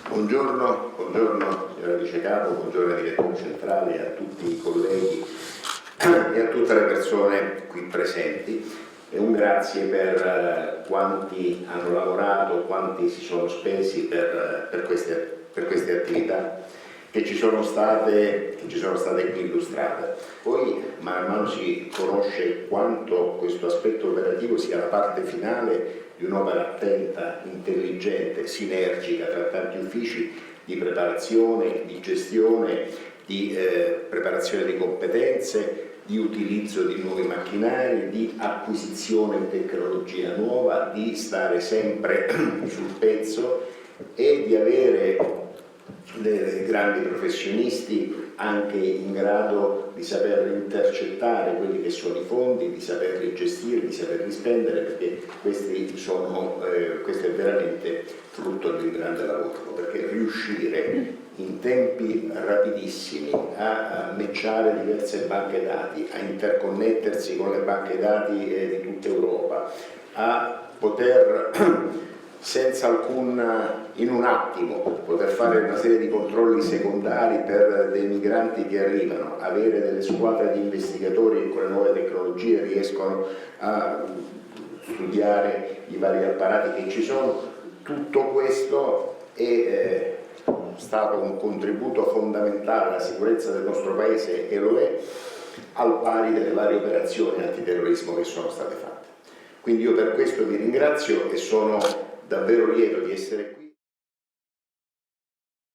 Buongiorno signora Vice Capo, buongiorno ai direttori centrali, a tutti i colleghi e a tutte le persone qui presenti e un grazie per quanti hanno lavorato, quanti si sono spesi per queste attività che ci sono state qui illustrate. Poi man mano si conosce quanto questo aspetto operativo sia la parte finale di un'opera attenta, intelligente, sinergica tra tanti uffici di preparazione, di gestione, di preparazione di competenze, di utilizzo di nuovi macchinari, di acquisizione di tecnologia nuova, di stare sempre sul pezzo e di avere dei grandi professionisti anche in grado di saper intercettare quelli che sono i fondi, di saperli gestire, di saperli spendere, perché questo è veramente frutto di un grande lavoro, perché riuscire in tempi rapidissimi a matchare diverse banche dati, a interconnettersi con le banche dati di tutta Europa, a poter in un attimo poter fare una serie di controlli secondari per dei migranti che arrivano, avere delle squadre di investigatori che con le nuove tecnologie riescono a studiare i vari apparati che ci sono. Tutto questo è stato un contributo fondamentale alla sicurezza del nostro Paese e lo è al pari delle varie operazioni antiterrorismo che sono state fatte. Quindi io per questo vi ringrazio e sono davvero lieto di essere qui.